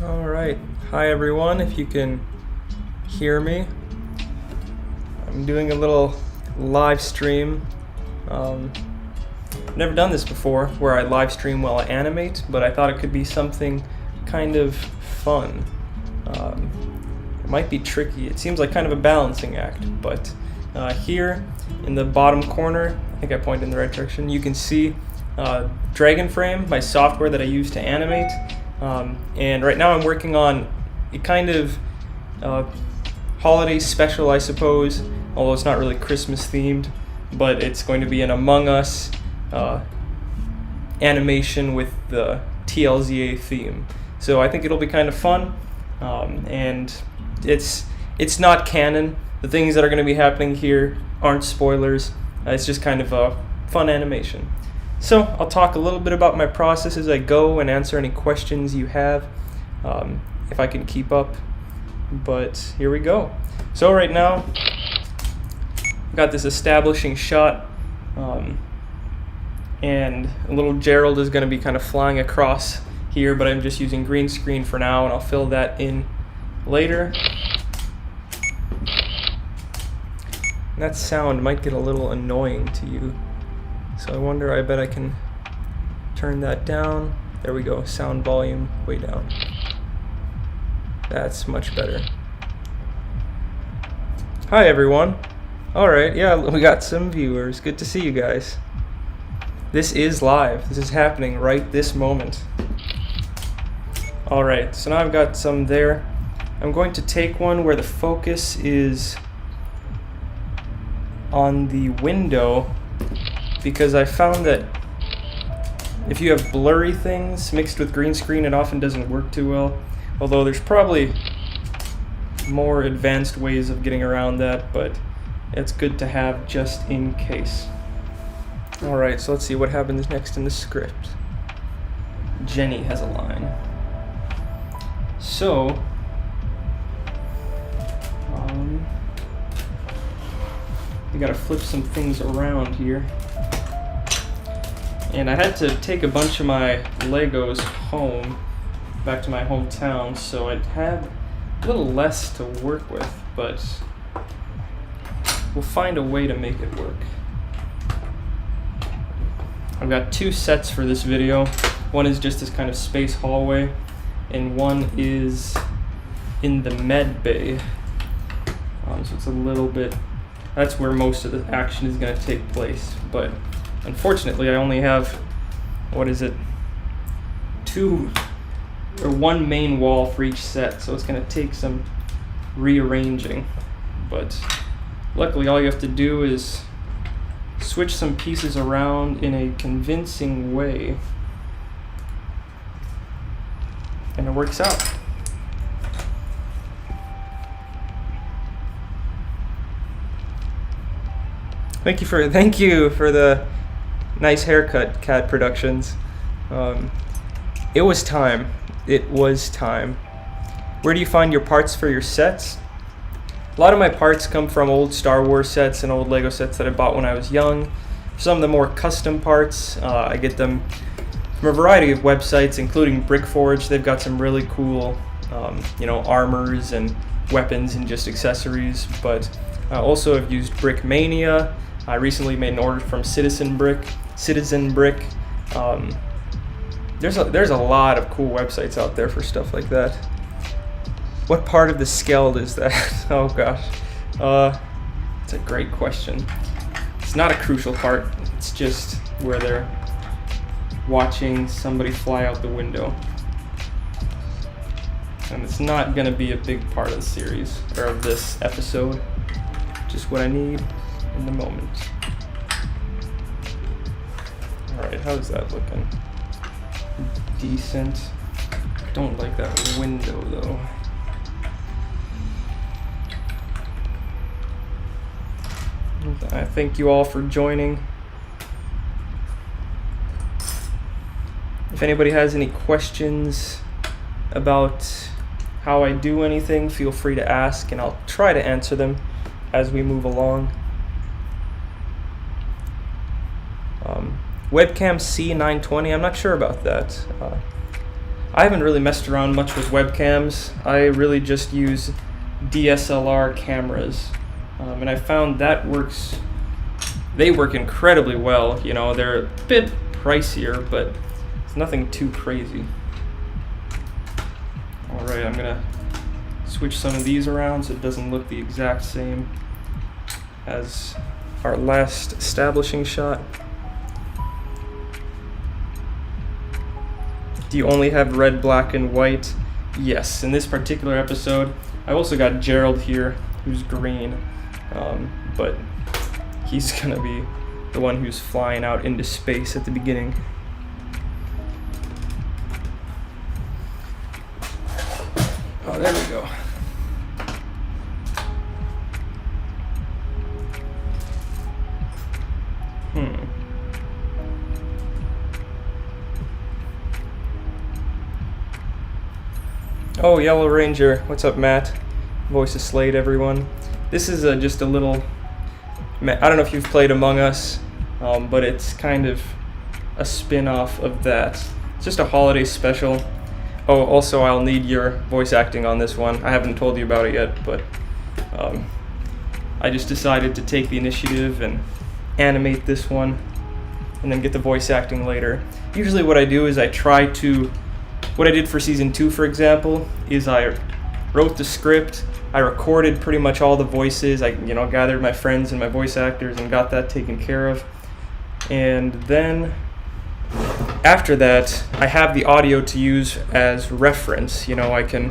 Alright, hi everyone, if you can hear me. I'm doing a little live stream. I've never done this before, where I live stream while I animate, but I thought it could be something kind of fun. It might be tricky, it seems like kind of a balancing act, but here in the bottom corner, I think I pointed in the right direction, you can see Dragon Frame, my software that I use to animate. And right now I'm working on a kind of holiday special, I suppose, although it's not really Christmas themed, but it's going to be an Among Us animation with the TLZA theme. So I think it'll be kind of fun, and it's not canon. The things that are going to be happening here aren't spoilers. It's just kind of a fun animation. So I'll talk a little bit about my process as I go and answer any questions you have, if I can keep up. But here we go. So right now, I've got this establishing shot, and little Gerald is going to be kind of flying across here, but I'm just using green screen for now, and I'll fill that in later. And that sound might get a little annoying to you. So I bet I can turn that down. There we go, sound volume way down. That's much better. Hi everyone. Alright, yeah, we got some viewers. Good to see you guys. This is live. This is happening right this moment. Alright, so now I've got some there. I'm going to take one where the focus is on the window, because I found that if you have blurry things mixed with green screen, it often doesn't work too well. Although there's probably more advanced ways of getting around that, but it's good to have just in case. Alright, so let's see what happens next in the script. Jenny has a line. So, we gotta flip some things around here. And I had to take a bunch of my Legos home, back to my hometown, so I'd have a little less to work with, but we'll find a way to make it work. I've got two sets for this video. One is just this kind of space hallway, and one is in the med bay. So it's a little bit, that's where most of the action is going to take place, but unfortunately, I only have, one main wall for each set, so it's going to take some rearranging. But luckily, all you have to do is switch some pieces around in a convincing way, and it works out. Thank you for the nice haircut, Cat Productions. It was time. It was time. Where do you find your parts for your sets? A lot of my parts come from old Star Wars sets and old Lego sets that I bought when I was young. Some of the more custom parts, I get them from a variety of websites, including Brickforge. They've got some really cool, armors and weapons and just accessories. But also, I've used Brickmania. I recently made an order from Citizen Brick. There's a lot of cool websites out there for stuff like that. What part of the skeld is that? Oh gosh, it's a great question. It's not a crucial part. It's just where they're watching somebody fly out the window, and it's not going to be a big part of the series or of this episode. Just what I need in the moment. Alright, how's that looking? Decent. Don't like that window though. I thank you all for joining. If anybody has any questions about how I do anything, feel free to ask, and I'll try to answer them as we move along. Webcam C920, I'm not sure about that. I haven't really messed around much with webcams. I really just use DSLR cameras, and I found that they work incredibly well. You know, they're a bit pricier, but it's nothing too crazy. Alright, I'm gonna switch some of these around so it doesn't look the exact same as our last establishing shot. Do you only have red, black, and white? Yes, in this particular episode, I also got Gerald here, who's green, but he's gonna be the one who's flying out into space at the beginning. Oh, there we go. Oh, Yellow Ranger. What's up, Matt? Voice of Slade, everyone. This is just a little... I don't know if you've played Among Us, but it's kind of a spin-off of that. It's just a holiday special. Oh, also, I'll need your voice acting on this one. I haven't told you about it yet, but I just decided to take the initiative and animate this one, and then get the voice acting later. Usually what I do is what I did for season 2, for example, is I wrote the script, I recorded pretty much all the voices, I gathered my friends and my voice actors and got that taken care of. And then after that, I have the audio to use as reference. I can,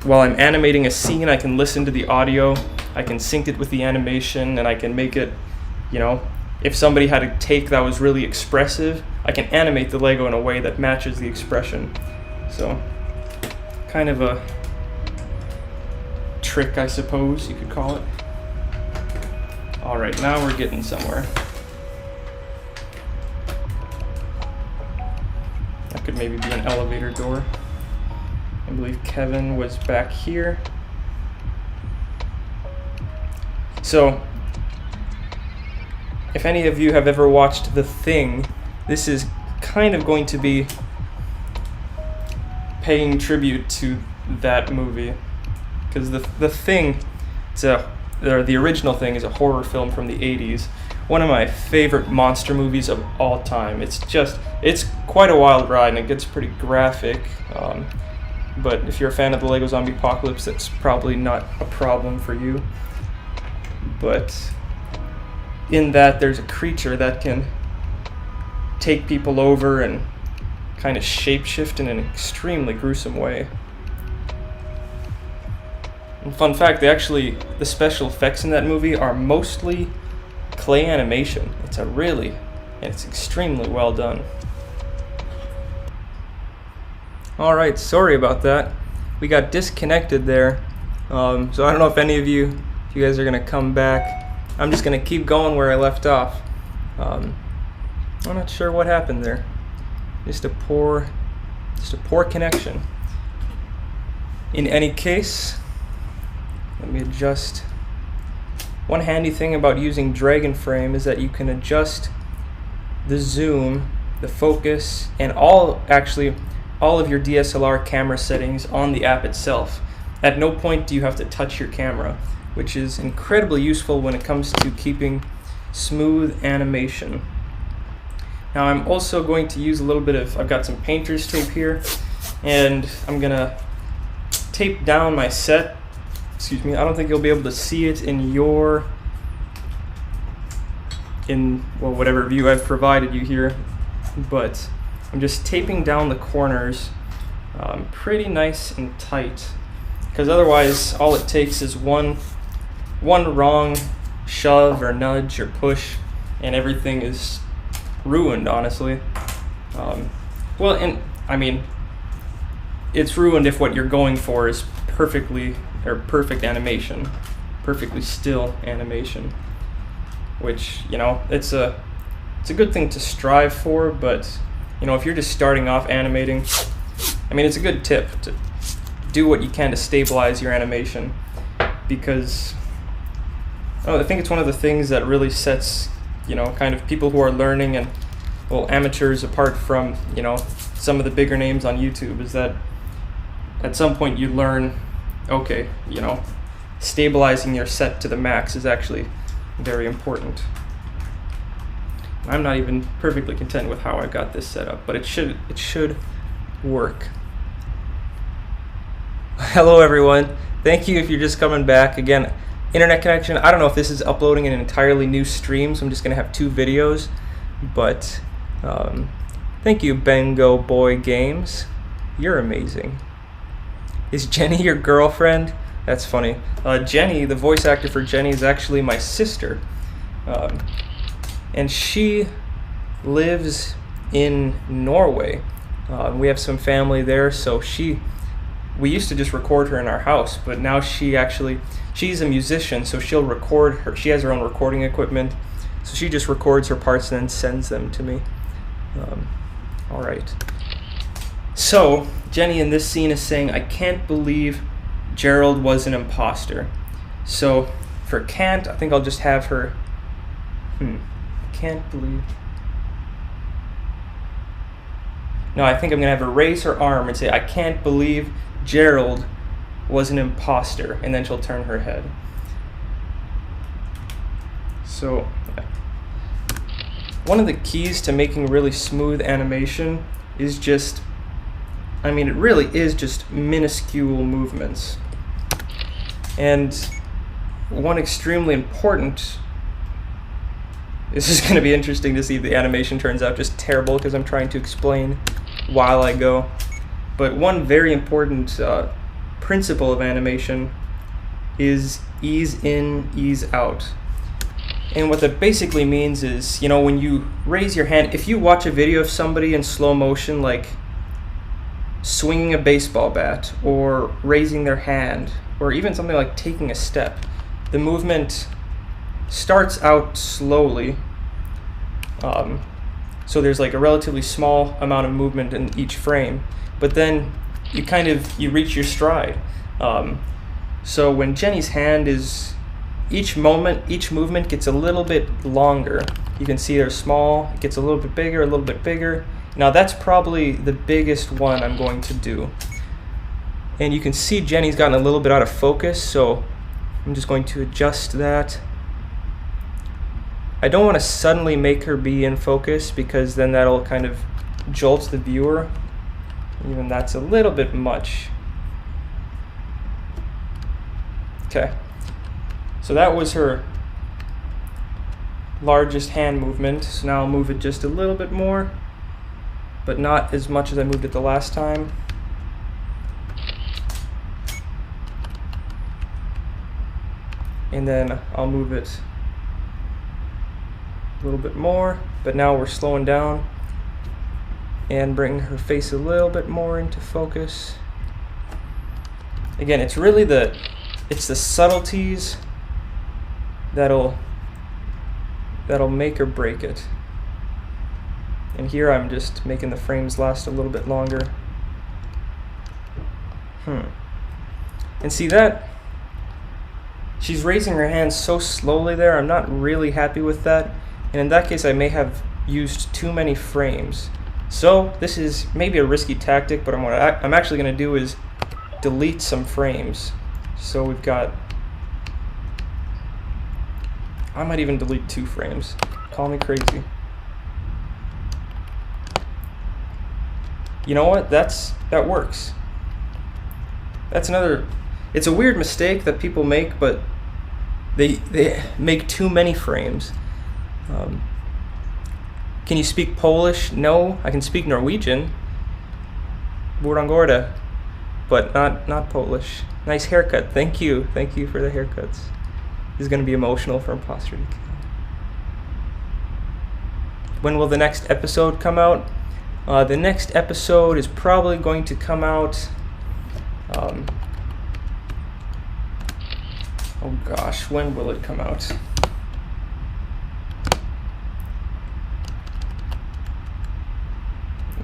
while I'm animating a scene, I can listen to the audio, I can sync it with the animation, and I can make it, if somebody had a take that was really expressive, I can animate the Lego in a way that matches the expression. So, kind of a trick, I suppose you could call it. Alright, now we're getting somewhere. That could maybe be an elevator door. I believe Kevin was back here. So, if any of you have ever watched The Thing, this is kind of going to be paying tribute to that movie, because the Thing, the original Thing is a horror film from the 80s. One of my favorite monster movies of all time. It's quite a wild ride, and it gets pretty graphic. But if you're a fan of the Lego Zombie Apocalypse, that's probably not a problem for you. But in that, there's a creature that can take people over and kind of shapeshift in an extremely gruesome way. And fun fact, the special effects in that movie are mostly clay animation. It's extremely well done. Alright, sorry about that. We got disconnected there. So I don't know if any of you guys are gonna come back. I'm just gonna keep going where I left off. I'm not sure what happened there. Just a poor connection. In any case, let me adjust. One handy thing about using Dragon Frame is that you can adjust the zoom, the focus, and all of your DSLR camera settings on the app itself. At no point do you have to touch your camera, which is incredibly useful when it comes to keeping smooth animation. Now I'm also going to use I've got some painter's tape here, and I'm gonna tape down my set. Excuse me, I don't think you'll be able to see it in whatever view I've provided you here, but I'm just taping down the corners pretty nice and tight, because otherwise all it takes is one wrong shove or nudge or push and everything is ruined, honestly. It's ruined if what you're going for is perfect animation, perfectly still animation, which, it's a good thing to strive for, but, if you're just starting off animating, it's a good tip to do what you can to stabilize your animation, because I think it's one of the things that really sets, kind of people who are learning and, amateurs apart from, some of the bigger names on YouTube is that at some point you learn, okay, you know, stabilizing your set to the max is actually very important. I'm not even perfectly content with how I got this set up, but it should work. Hello everyone. Thank you if you're just coming back. Again, internet connection. I don't know if this is uploading an entirely new stream, so I'm just gonna have 2 videos. But thank you, Bengo Boy Games. You're amazing. Is Jenny your girlfriend? That's funny. Jenny, the voice actor for Jenny, is actually my sister. And she lives in Norway. We have some family there, so we used to just record her in our house, but now she's a musician, so she'll record her. She has her own recording equipment, so she just records her parts and then sends them to me. All right. So Jenny in this scene is saying, "I can't believe Gerald was an imposter." So for can't, I think I'll just have her. Can't believe. No, I think I'm gonna have her raise her arm and say, "I can't believe Gerald was an imposter," and then she'll turn her head. So one of the keys to making really smooth animation is just, I mean, it really is just minuscule movements. And one extremely important, this is going to be interesting to see if the animation turns out just terrible because I'm trying to explain while I go. But one very important principle of animation is ease in, ease out. And what that basically means is, you know, when you raise your hand, if you watch a video of somebody in slow motion, like swinging a baseball bat or raising their hand or even something like taking a step, the movement starts out slowly. So there's like a relatively small amount of movement in each frame, but then you reach your stride. So when Jenny's hand is, each movement gets a little bit longer. You can see they're small, it gets a little bit bigger, a little bit bigger. Now that's probably the biggest one I'm going to do. And you can see Jenny's gotten a little bit out of focus, so I'm just going to adjust that. I don't want to suddenly make her be in focus because then that'll kind of jolt the viewer. Even that's a little bit much. Okay. So that was her largest hand movement. So now I'll move it just a little bit more, but not as much as I moved it the last time. And then I'll move it a little bit more, but now we're slowing down and bring her face a little bit more into focus. Again, it's really the subtleties that'll make or break it. And here I'm just making the frames last a little bit longer. And see that? She's raising her hands so slowly there. I'm not really happy with that. And in that case, I may have used too many frames. So this is maybe a risky tactic, but what I'm actually going to do is delete some frames. So we've got, I might even delete 2 frames. Call me crazy. You know what? That works. That's another, it's a weird mistake that people make, but they make too many frames. Can you speak Polish? No, I can speak Norwegian. Burangorda, but not Polish. Nice haircut. Thank you for the haircuts. This is going to be emotional for Imposter to Kill. When will the next episode come out? The next episode is probably going to come out. Oh gosh, when will it come out?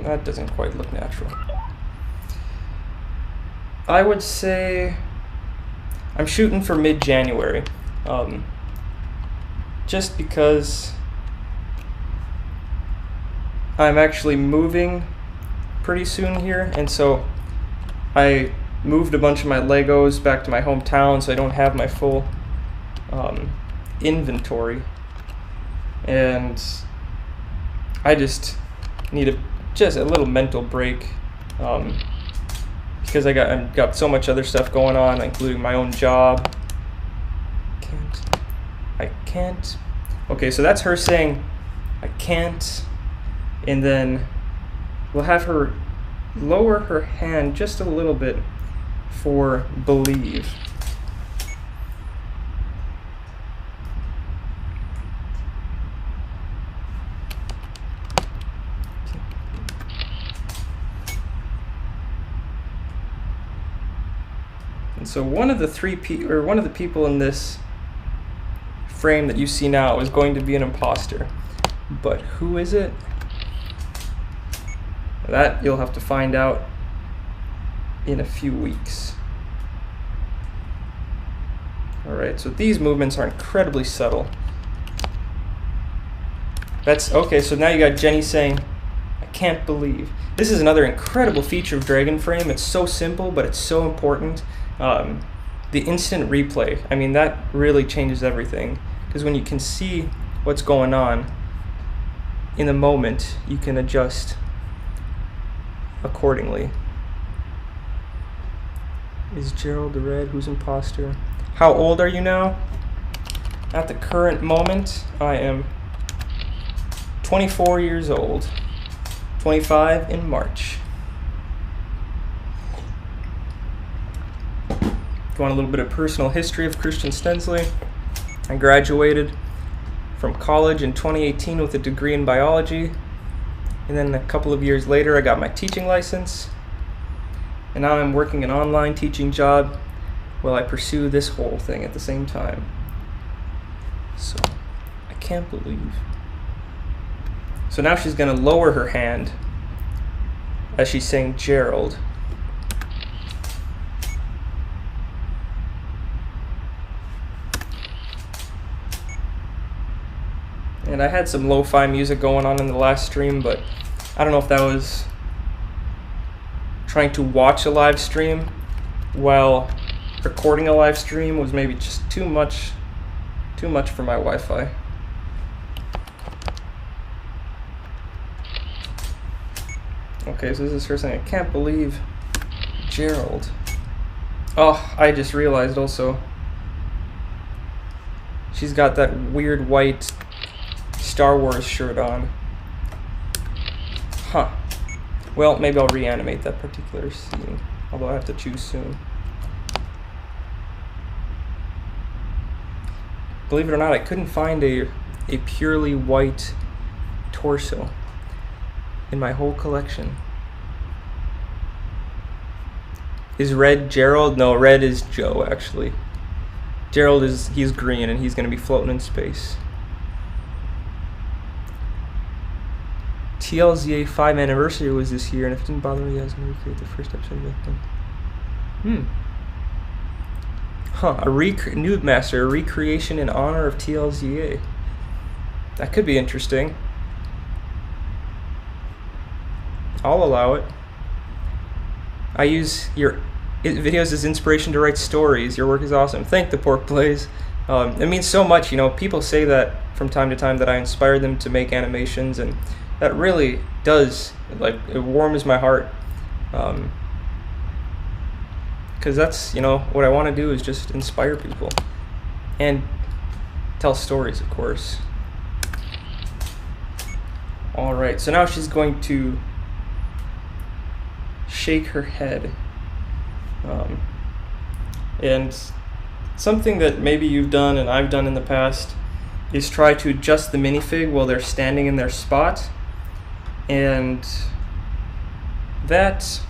That doesn't quite look natural. I would say I'm shooting for mid-January, just because I'm actually moving pretty soon here, and so I moved a bunch of my Legos back to my hometown, so I don't have my full inventory, and I just need just a little mental break, because I've got so much other stuff going on, including my own job. I can't. Okay, so that's her saying I can't, and then we'll have her lower her hand just a little bit for believe. And so one of the people in this frame that you see now is going to be an imposter. But who is it? That you'll have to find out in a few weeks. Alright, so these movements are incredibly subtle. That's okay, so now you got Jenny saying, I can't believe. This is another incredible feature of Dragon Frame. It's so simple, but it's so important. The instant replay, I mean, that really changes everything. Because when you can see what's going on in the moment, you can adjust accordingly. Is Gerald the red? Who's imposter? How old are you now? At the current moment, I am 24 years old. 25 in March. If you want a little bit of personal history of Christian Stensley, I graduated from college in 2018 with a degree in biology, and then a couple of years later I got my teaching license, and now I'm working an online teaching job while I pursue this whole thing at the same time. So, I can't believe. So now she's going to lower her hand as she's saying Gerald. And I had some lo-fi music going on in the last stream, but I don't know if that was trying to watch a live stream while recording a live stream was maybe just too much for my Wi-Fi. Okay, so this is her saying, I can't believe Gerald. Oh, I just realized also, she's got that weird white Star Wars shirt on. Huh. Well, maybe I'll reanimate that particular scene, although I have to choose soon. Believe it or not, I couldn't find a purely white torso in my whole collection. Is red Gerald? No, red is Joe, actually. Gerald he's green and he's going to be floating in space. TLZA 5 anniversary was this year, and if it didn't bother me, I was going to recreate the first episode of Victim. Huh, Nude Master, a recreation in honor of TLZA. That could be interesting. I'll allow it. I use your videos as inspiration to write stories. Your work is awesome. Thank the Pork Blaze. It means so much, you know. People say that from time to time that I inspire them to make animations, and that really does, like, it warms my heart. Because that's, you know, what I want to do is just inspire people and tell stories, of course. All right, so now she's going to shake her head. And something that maybe you've done and I've done in the past is try to adjust the minifig while they're standing in their spot. And that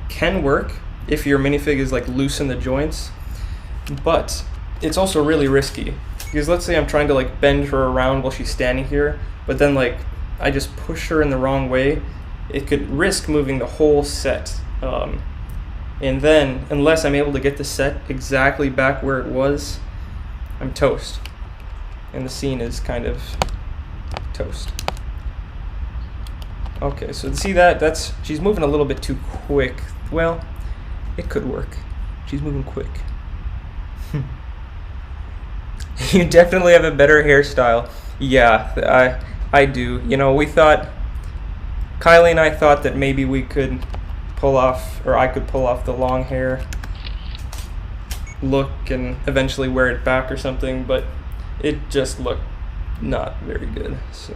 can work if your minifig is like loose in the joints, but it's also really risky, because let's say I'm trying to like bend her around while she's standing here, but then like I just push her in the wrong way, it could risk moving the whole set, and then unless I'm able to get the set exactly back where it was, I'm toast, and the scene is kind of toast. Okay, so see that's she's moving a little bit too quick. Well, it could work. She's moving quick. You definitely have a better hairstyle. Yeah, I do. You know, we thought, Kylie and I thought that maybe we could pull off, or I could pull off the long hair look and eventually wear it back or something, but it just looked not very good. So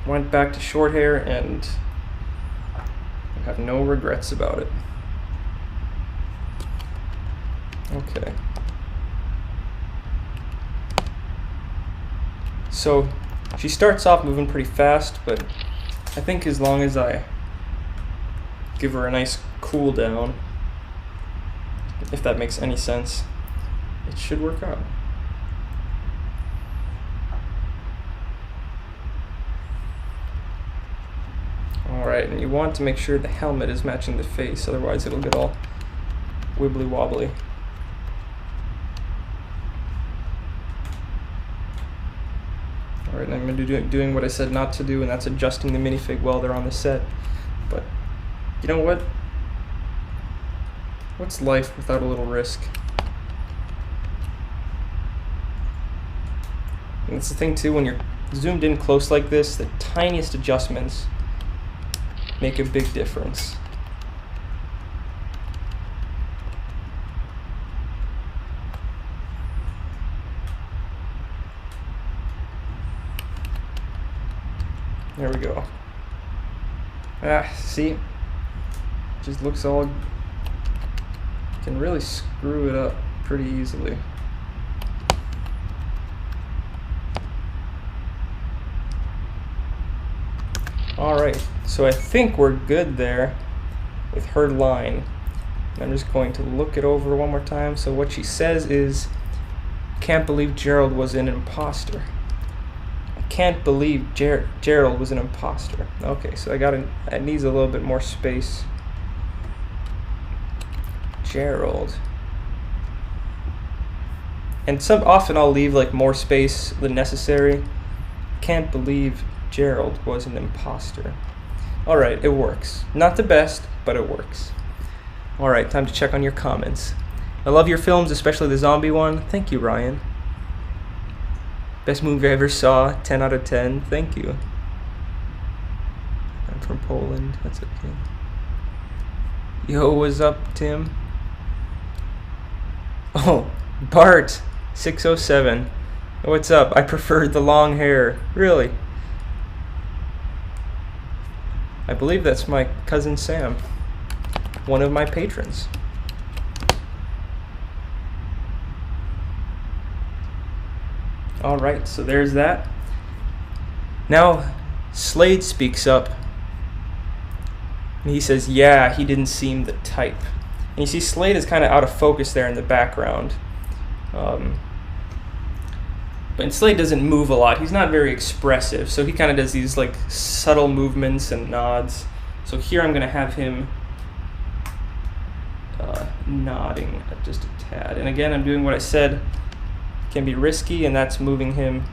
went back to short hair and I have no regrets about it. Okay. So she starts off moving pretty fast, but I think as long as I give her a nice cool down, if that makes any sense, it should work out. Alright, and you want to make sure the helmet is matching the face, otherwise it'll get all wibbly wobbly. Alright, I'm going to be doing what I said not to do, and that's adjusting the minifig while they're on the set. But, you know what? What's life without a little risk? And it's the thing too, when you're zoomed in close like this, the tiniest adjustments make a big difference. There we go. See? Just looks all... can really screw it up pretty easily. Alright, so I think we're good there with her line. I'm just going to look it over one more time. So what she says is, can't believe Gerald was an imposter. I can't believe Gerald was an imposter. Okay, so it needs a little bit more space. Gerald. And often I'll leave like more space than necessary. Can't believe Gerald was an imposter. Alright, it works. Not the best, but it works. Alright, time to check on your comments. I love your films, especially the zombie one. Thank you, Ryan. Best movie I ever saw, 10 out of 10. Thank you. I'm from Poland, that's okay. Yo, what's up, Tim? Oh, Bart, 607. What's up? I prefer the long hair. Really? I believe that's my cousin Sam, one of my patrons. Alright, so there's that. Now, Slade speaks up. And he says, yeah, he didn't seem the type. And you see Slade is kind of out of focus there in the background. But Slade doesn't move a lot. He's not very expressive, so he kind of does these like subtle movements and nods. So here I'm going to have him nodding just a tad. And again, I'm doing what I said can be risky, and that's moving him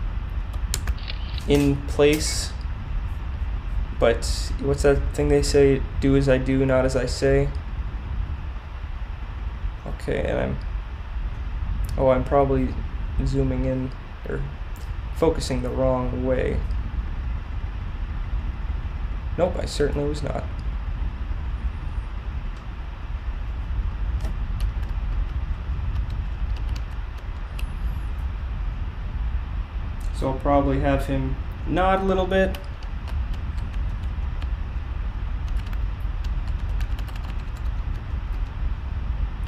in place. But what's that thing they say? Do as I do, not as I say. Okay, and I'm probably zooming in or focusing the wrong way. Nope, I certainly was not. So I'll probably have him nod a little bit.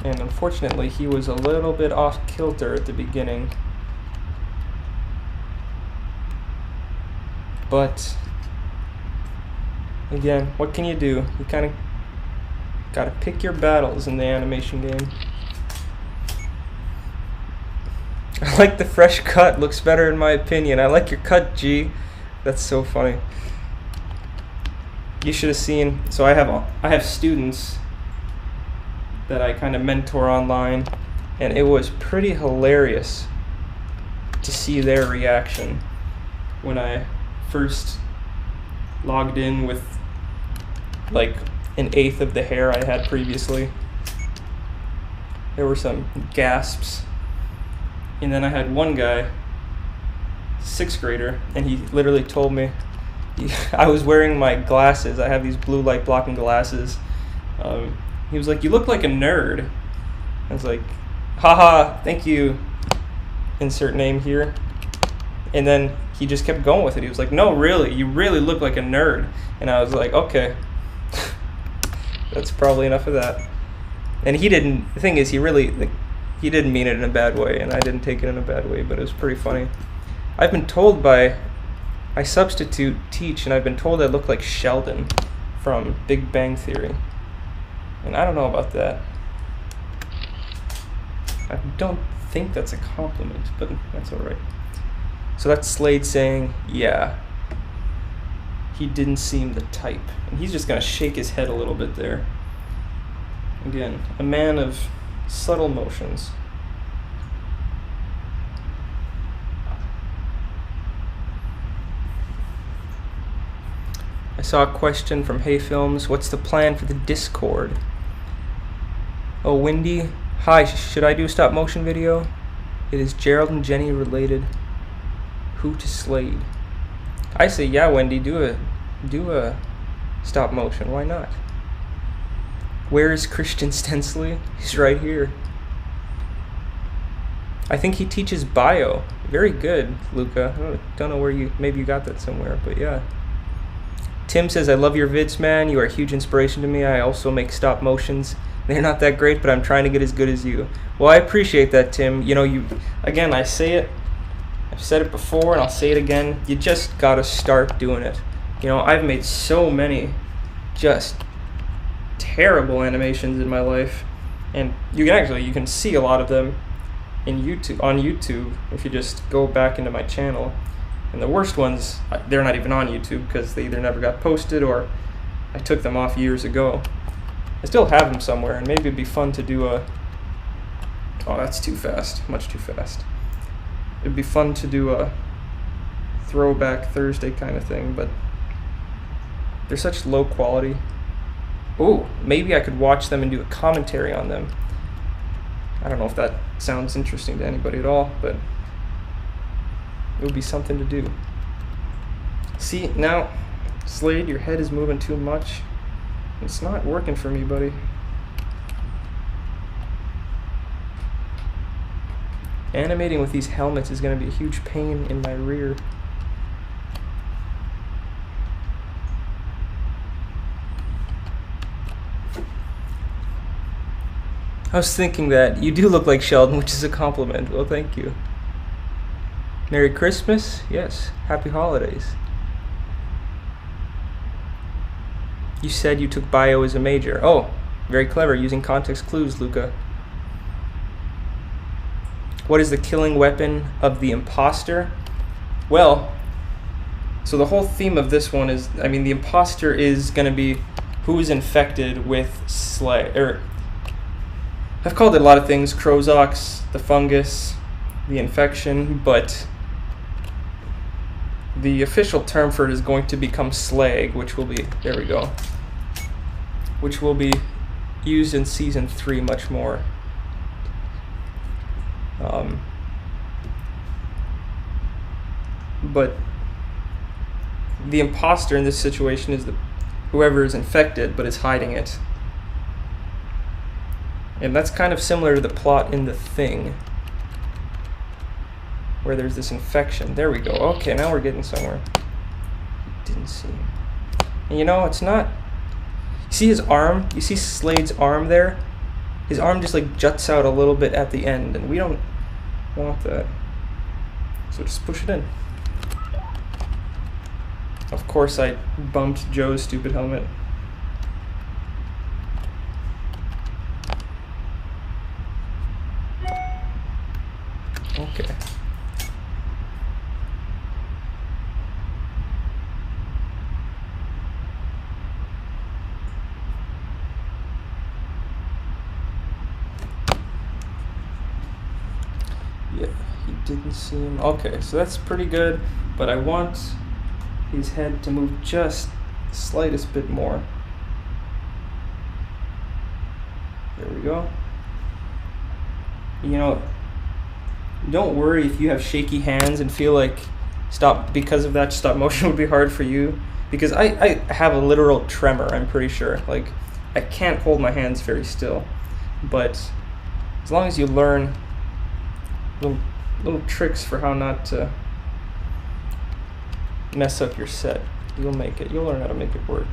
And unfortunately, he was a little bit off kilter at the beginning. But again, what can you do? You kind of gotta pick your battles in the animation game. I like the fresh cut, looks better in my opinion. I like your cut, G. That's so funny. You should have seen, so I have students that I kind of mentor online, and it was pretty hilarious to see their reaction when I first logged in with like an eighth of the hair I had previously. There were some gasps. And then I had one guy, 6th grader, and he literally told me, I was wearing my glasses. I have these blue light blocking glasses. He was like, "You look like a nerd." I was like, "Haha, thank you. Insert name here." And then he just kept going with it. He was like, "No, really, you really look like a nerd." And I was like, "Okay." That's probably enough of that. And he didn't, the thing is, he didn't mean it in a bad way, and I didn't take it in a bad way, but it was pretty funny. I've been told I substitute teach, and I've been told I look like Sheldon from Big Bang Theory. And I don't know about that. I don't think that's a compliment, but that's alright. So that's Slade saying, yeah, he didn't seem the type. And he's just going to shake his head a little bit there. Again, a man of subtle motions. I saw a question from Hey Films. What's the plan for the Discord? Oh, Wendy. Hi, should I do a stop motion video? It is Gerald and Jenny related. Who to Slade? I say, yeah, Wendy, do a stop motion. Why not? Where is Christian Stensley? He's right here. I think he teaches bio. Very good, Luca. I don't know where maybe you got that somewhere, but yeah. Tim says, I love your vids, man. You are a huge inspiration to me. I also make stop motions. They're not that great, but I'm trying to get as good as you. Well, I appreciate that, Tim. You know, again, I say it. I've said it before, and I'll say it again. You just gotta start doing it. You know, I've made so many just terrible animations in my life, and you can see a lot of them on YouTube if you just go back into my channel. And the worst ones, they're not even on YouTube because they either never got posted or I took them off years ago. I still have them somewhere, and maybe it'd be fun to do a... Oh, that's too fast. Much too fast. It'd be fun to do a throwback Thursday kind of thing, but they're such low quality. Oh, maybe I could watch them and do a commentary on them. I don't know if that sounds interesting to anybody at all, but it would be something to do. See, now, Slade, your head is moving too much. It's not working for me, buddy. Animating with these helmets is going to be a huge pain in my rear. I was thinking that you do look like Sheldon, which is a compliment. Well, thank you. Merry Christmas? Yes. Happy holidays. You said you took bio as a major. Oh, very clever, using context clues, Luca. What is the killing weapon of the imposter? Well, so the whole theme of this one is, I mean, the imposter is going to be who is infected with I've called it a lot of things, Crozox, the fungus, the infection, but the official term for it is going to become slag, which will be, there we go, which will be used in Season 3 much more. But the imposter in this situation is whoever is infected but is hiding it. And that's kind of similar to the plot in The Thing, where there's this infection. There we go. Okay, now we're getting somewhere. Didn't see him. And you know, it's not... You see his arm? You see Slade's arm there? His arm just like juts out a little bit at the end, and we don't want that. So just push it in. Of course I bumped Joe's stupid helmet. Okay. Yeah, he didn't see him. Okay, so that's pretty good, but I want his head to move just the slightest bit more. There we go. You know, don't worry if you have shaky hands and feel like because of that stop motion would be hard for you, because I have a literal tremor, I'm pretty sure. Like, I can't hold my hands very still, but as long as you learn little tricks for how not to mess up your set, you'll make it. You'll learn how to make it work.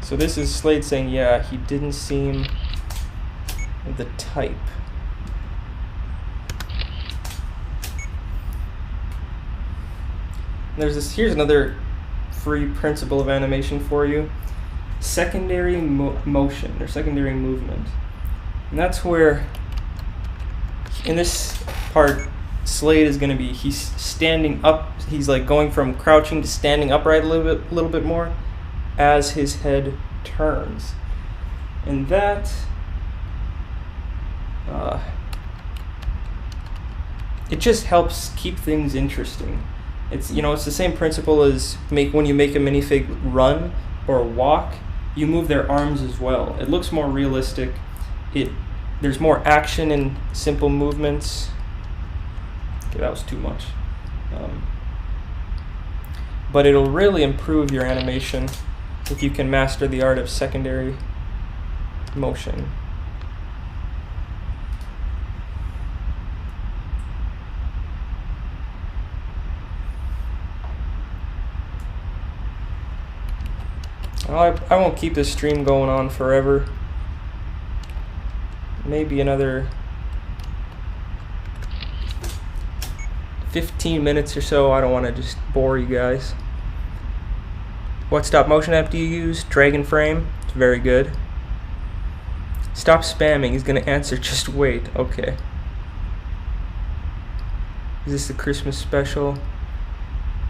So this is Slade saying, yeah, he didn't seem the type. Here's another free principle of animation for you. Secondary motion, or secondary movement. And that's where, in this part, Slade is going to be, he's standing up, he's like going from crouching to standing upright a little bit more as his head turns. And that it just helps keep things interesting. It's the same principle as when you make a minifig run or walk, you move their arms as well. It looks more realistic. There's more action in simple movements. Okay, that was too much. But it'll really improve your animation if you can master the art of secondary motion. I won't keep this stream going on forever. Maybe another 15 minutes or so. I don't want to just bore you guys. What stop motion app do you use? Dragon Frame. It's very good. Stop spamming. He's going to answer. Just wait. Okay. Is this the Christmas special?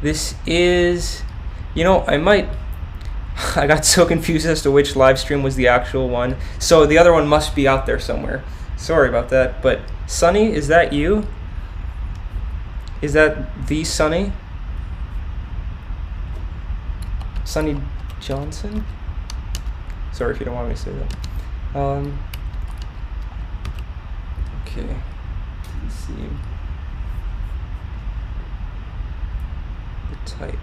This is... I got so confused as to which live stream was the actual one. So the other one must be out there somewhere. Sorry about that. But Sunny, is that you? Is that the Sunny? Sunny Johnson? Sorry if you don't want me to say that. Okay. Let's see. The type.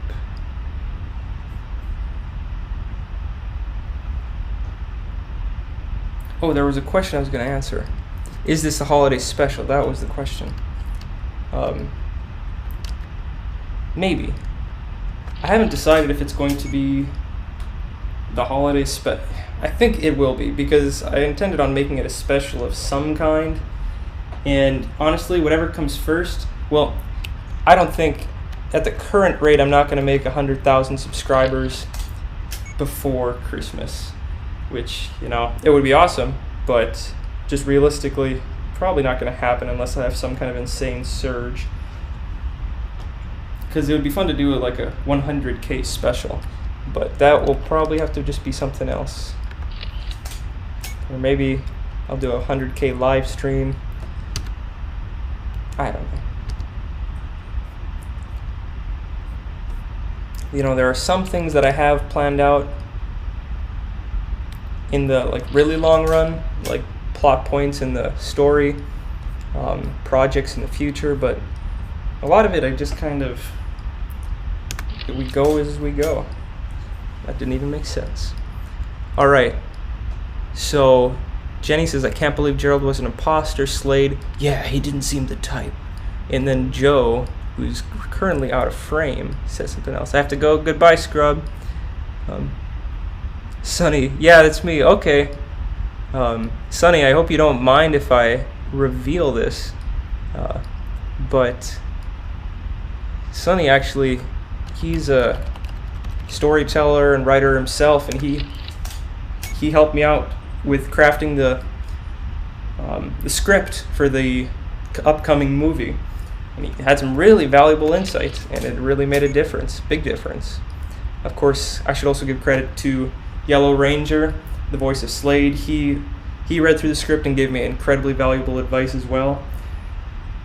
Oh, there was a question I was going to answer. Is this a holiday special? That was the question. Maybe. I haven't decided if it's going to be the holiday special. I think it will be, because I intended on making it a special of some kind. And honestly, whatever comes first, well, I don't think, at the current rate, I'm not going to make 100,000 subscribers before Christmas. Which, it would be awesome, but just realistically, probably not going to happen unless I have some kind of insane surge. Because it would be fun to do like a 100K special, but that will probably have to just be something else. Or maybe I'll do a 100K live stream. I don't know. There are some things that I have planned out in the really long run, like plot points in the story, projects in the future, but a lot of it I just kind of, we go as we go. That didn't even make sense. Alright, so Jenny says, I can't believe Gerald was an imposter. Slade, yeah, he didn't seem the type. And then Joe, who's currently out of frame, says something else. I have to go, goodbye Scrub. Sunny, yeah, that's me. Okay. Sunny, I hope you don't mind if I reveal this. But Sunny, actually, he's a storyteller and writer himself, and he helped me out with crafting the script for the upcoming movie. And he had some really valuable insight, and it really made a difference, big difference. Of course, I should also give credit to Yellow Ranger, the voice of Slade. He read through the script and gave me incredibly valuable advice as well.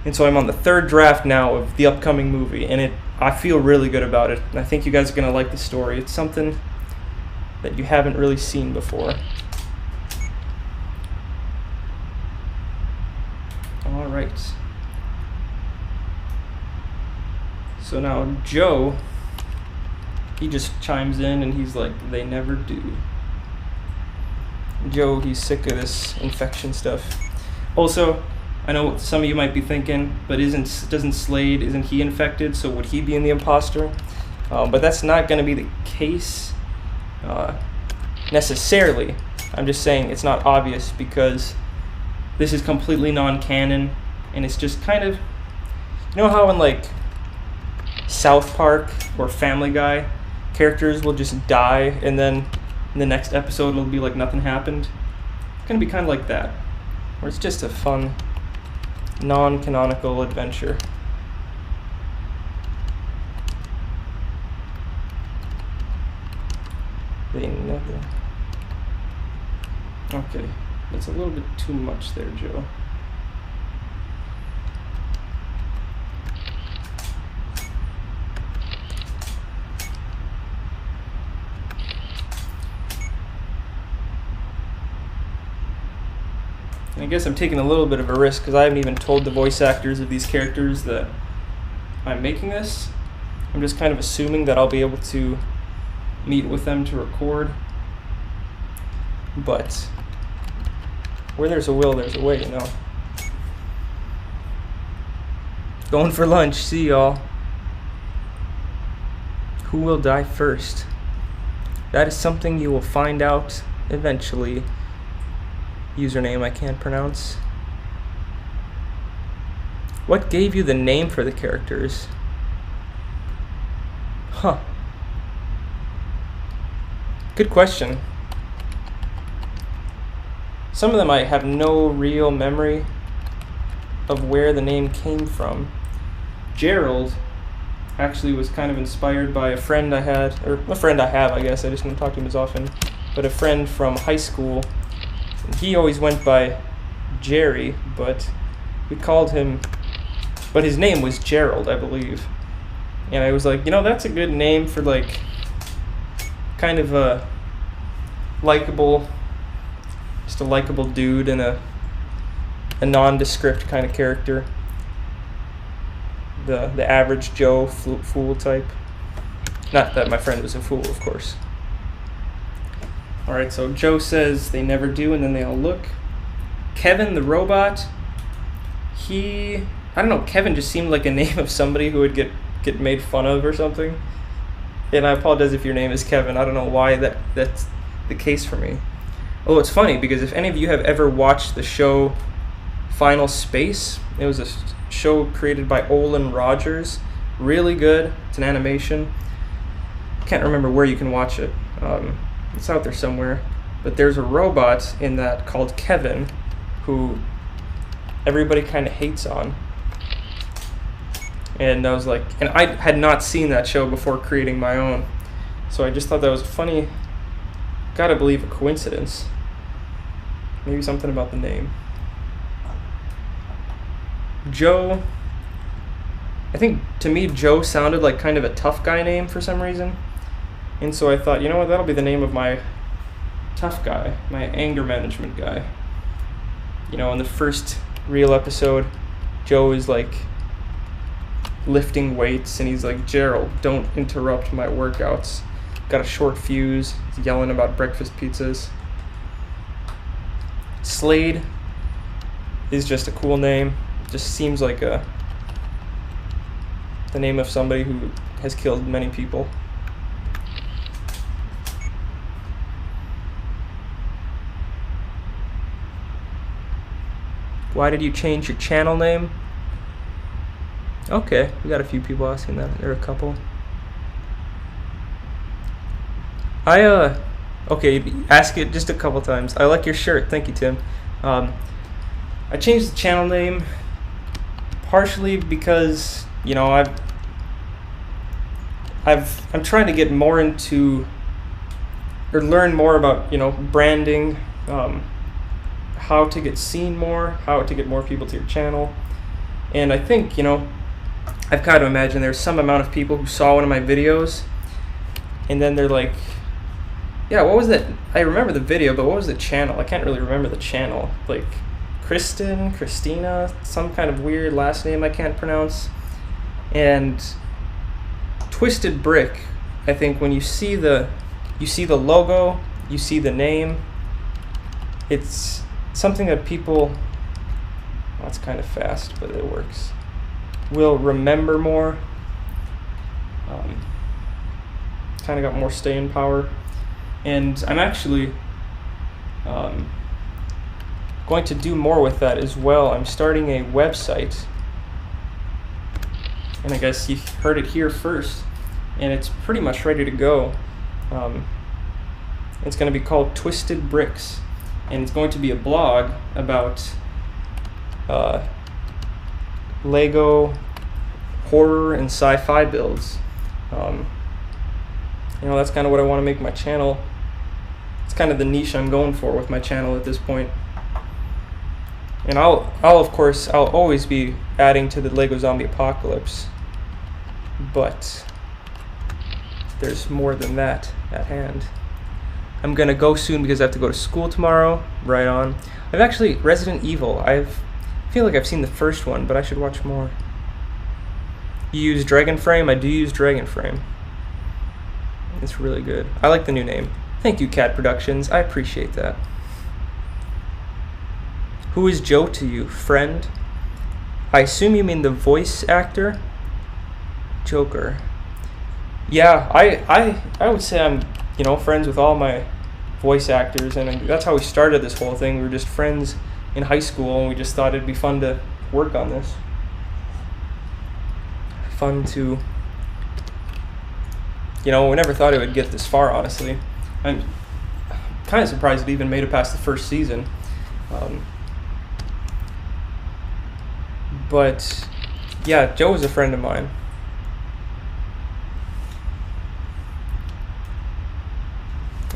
And so I'm on the third draft now of the upcoming movie, and I feel really good about it. And I think you guys are going to like the story. It's something that you haven't really seen before. All right. So now Joe, he just chimes in and he's like, they never do. Joe, he's sick of this infection stuff. Also, I know what some of you might be thinking, but isn't Slade, isn't he infected? So would he be in the imposter? But that's not going to be the case necessarily. I'm just saying it's not obvious because this is completely non-canon, and it's just kind of, you know how in like South Park or Family Guy, characters will just die, and then in the next episode it'll be like nothing happened? It's going to be kind of like that, where it's just a fun, non-canonical adventure. They never... Okay, that's a little bit too much there, Joe. And I guess I'm taking a little bit of a risk because I haven't even told the voice actors of these characters that I'm making this. I'm just kind of assuming that I'll be able to meet with them to record. But where there's a will, there's a way, you know. Going for lunch. See y'all. Who will die first? That is something you will find out eventually. Username I can't pronounce. What gave you the name for the characters? Huh. Good question. Some of them I have no real memory of where the name came from. Gerald actually was kind of inspired by a friend I had, or a friend I have, I guess. I just don't talk to him as often. But a friend from high school. He always went by Jerry, but we called him, but his name was Gerald, I believe. And I was like, you know, that's a good name for like kind of a likable, just a likable dude and a nondescript kind of character. The average Joe fool type. Not that my friend was a fool, of course. Alright, so Joe says they never do, and then they all look. Kevin the robot, I don't know, Kevin just seemed like a name of somebody who would get made fun of or something. And I apologize if your name is Kevin. I don't know why that's the case for me. Although it's funny, because if any of you have ever watched the show Final Space, it was a show created by Olin Rogers. Really good. It's an animation. Can't remember where you can watch it. It's out there somewhere. But there's a robot in that called Kevin who everybody kind of hates on. And I was like, and I had not seen that show before creating my own. So I just thought that was a funny, gotta believe a coincidence. Maybe something about the name. Joe, I think to me Joe sounded like kind of a tough guy name for some reason. And so I thought, you know what, that'll be the name of my tough guy, my anger management guy. You know, in the first real episode, Joe is like lifting weights and he's like, Gerald, don't interrupt my workouts. Got a short fuse, he's yelling about breakfast pizzas. Slade is just a cool name. Just seems like the name of somebody who has killed many people. Why did you change your channel name? Okay, we got a few people asking that. There are a couple. Okay, ask it just a couple times. I like your shirt. Thank you, Tim. I changed the channel name partially because, you know, I'm trying to get more into, or learn more about, you know, branding, how to get seen more, how to get more people to your channel. And I think, I've kind of imagined there's some amount of people who saw one of my videos, and then they're like, yeah, what was that? I remember the video, but what was the channel? I can't really remember the channel. Like, Christina, some kind of weird last name I can't pronounce. And Twisted Brick, I think when you see the logo, you see the name, it's something that people, well, it's kind of fast, but it works, will remember more. Kind of got more staying power. And I'm actually going to do more with that as well. I'm starting a website, and I guess you heard it here first, and it's pretty much ready to go. It's going to be called Twisted Bricks, and it's going to be a blog about Lego horror and sci-fi builds. That's kind of what I want to make my channel. It's kind of the niche I'm going for with my channel at this point. And I'll always be adding to the Lego Zombie Apocalypse, but there's more than that at hand. I'm gonna go soon because I have to go to school tomorrow. Right on. I've actually Resident Evil. I feel like I've seen the first one, but I should watch more. You use Dragon Frame? I do use Dragon Frame. It's really good. I like the new name. Thank you, Cat Productions. I appreciate that. Who is Joe to you? Friend? I assume you mean the voice actor? Joker. Yeah, I would say I'm, friends with all my voice actors, and that's how we started this whole thing. We were just friends in high school, and we just thought it'd be fun to work on this. Fun to, we never thought it would get this far, honestly. I'm kind of surprised it even made it past the first season. But yeah, Joe is a friend of mine.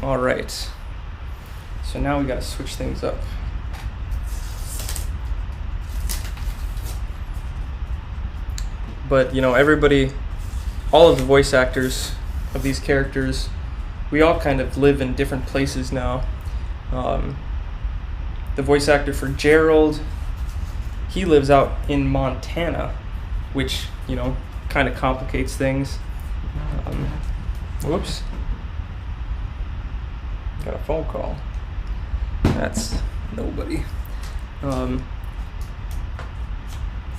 All right, so now we gotta switch things up. But everybody, all of the voice actors of these characters, we all kind of live in different places now. The voice actor for Gerald, he lives out in Montana, which, kind of complicates things. Whoops. Got a phone call. That's nobody. And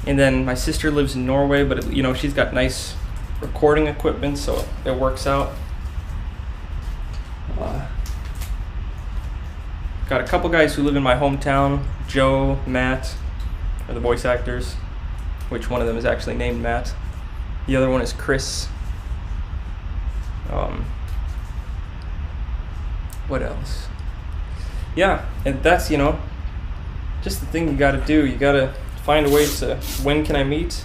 then my sister lives in Norway, but she's got nice recording equipment, so it works out. Got a couple guys who live in my hometown. Joe, Matt are the voice actors, which one of them is actually named Matt. The other one is Chris. What else? Yeah, and that's, just the thing you gotta do. You gotta find a way to, when can I meet?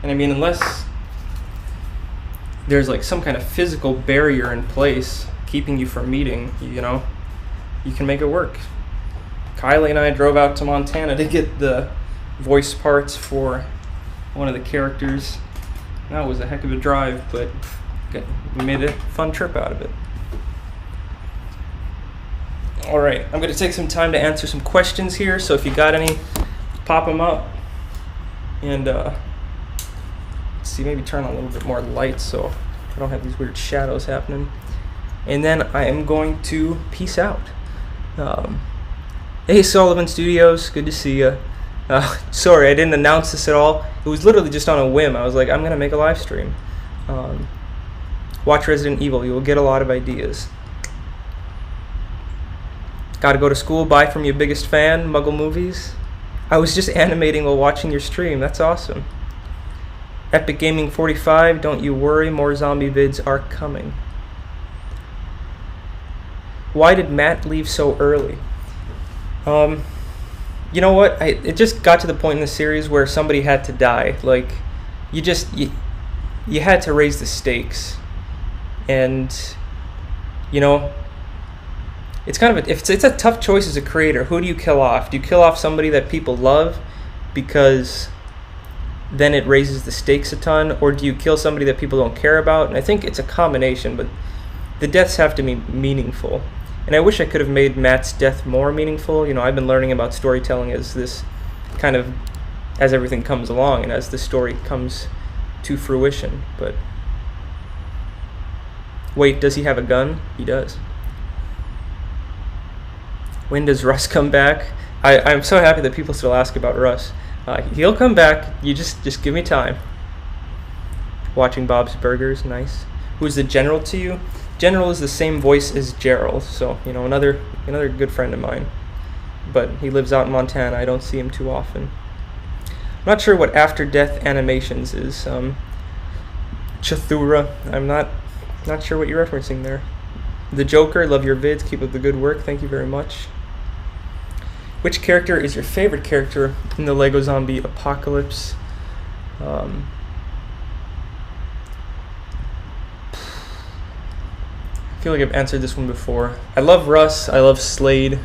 And I mean, unless there's like some kind of physical barrier in place keeping you from meeting, you can make it work. Kylie and I drove out to Montana to get the voice parts for one of the characters. That was a heck of a drive, but we made a fun trip out of it. All right, I'm going to take some time to answer some questions here, so if you got any, pop them up. And let's see, maybe turn on a little bit more light so I don't have these weird shadows happening. And then I am going to peace out. Hey, Sullivan Studios, good to see you. Sorry, I didn't announce this at all. It was literally just on a whim. I was like, I'm going to make a live stream. Watch Resident Evil. You will get a lot of ideas. Gotta go to school. Bye from your biggest fan, Muggle Movies. I was just animating while watching your stream. That's awesome. Epic Gaming 45, don't you worry. More zombie vids are coming. Why did Matt leave so early? You know what? It just got to the point in the series where somebody had to die. Like, you had to raise the stakes. And, it's kind of it's a tough choice as a creator. Who do you kill off? Do you kill off somebody that people love because then it raises the stakes a ton, or do you kill somebody that people don't care about? And I think it's a combination, but the deaths have to be meaningful. And I wish I could have made Matt's death more meaningful. You know, I've been learning about storytelling as this kind of, as everything comes along and as the story comes to fruition. But wait, does he have a gun? He does. When does Russ come back? I'm so happy that people still ask about Russ. He'll come back. You just give me time. Watching Bob's Burgers, nice. Who's the general to you? General is the same voice as Gerald, so you know, another good friend of mine. But he lives out in Montana. I don't see him too often. I'm not sure what After Death Animations is. Chathura. I'm not sure what you're referencing there. The Joker, love your vids. Keep up the good work. Thank you very much. Which character is your favorite character in the Lego Zombie Apocalypse? I feel like I've answered this one before. I love Russ. I love Slade.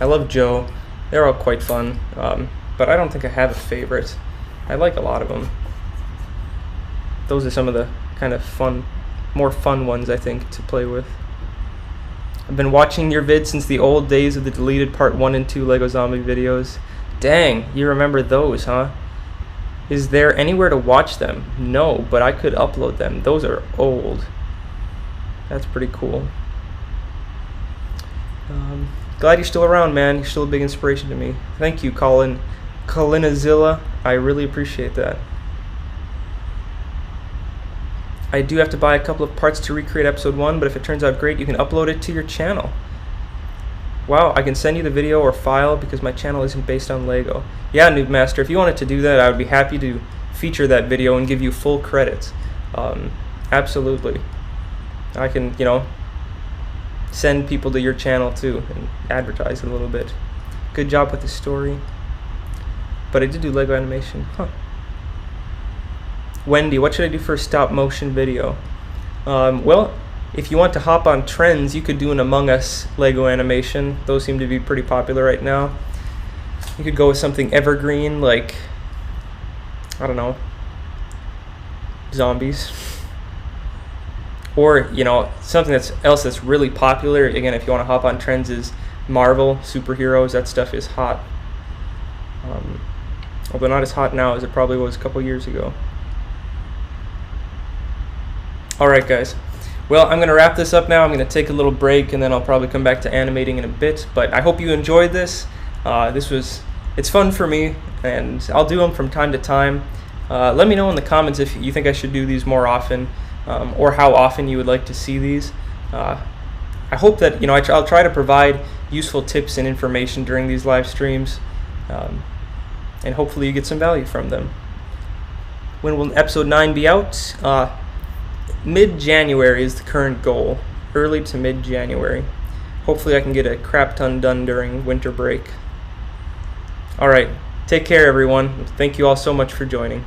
I love Joe. They're all quite fun. But I don't think I have a favorite. I like a lot of them. Those are some of the kind of more fun ones, I think, to play with. I've been watching your vids since the old days of the deleted part 1 and 2 Lego Zombie videos. Dang, you remember those, huh? Is there anywhere to watch them? No, but I could upload them. Those are old. That's pretty cool. Glad you're still around, man. You're still a big inspiration to me. Thank you, Colinazilla. I really appreciate that. I do have to buy a couple of parts to recreate episode 1, but if it turns out great, you can upload it to your channel. Wow, I can send you the video or file because my channel isn't based on Lego. Yeah, Noob Master, if you wanted to do that, I would be happy to feature that video and give you full credits. Absolutely. I can, you know, send people to your channel too and advertise it a little bit. Good job with the story. But I did do Lego animation. Huh. Wendy, what should I do for a stop motion video? Well, if you want to hop on trends, you could do an Among Us Lego animation. Those seem to be pretty popular right now. You could go with something evergreen like, I don't know, zombies. Or, you know, something else that's really popular, again, if you want to hop on trends, is Marvel, superheroes. That stuff is hot. Although not as hot now as it probably was a couple years ago. Alright guys, well, I'm going to wrap this up now. I'm going to take a little break and then I'll probably come back to animating in a bit. But I hope you enjoyed this. It's fun for me and I'll do them from time to time. Let me know in the comments if you think I should do these more often or how often you would like to see these. I hope that, you know, I'll try to provide useful tips and information during these live streams and hopefully you get some value from them. When will episode 9 be out? Mid-January is the current goal. Early to mid-January. Hopefully I can get a crap ton done during winter break. Alright, take care everyone. Thank you all so much for joining.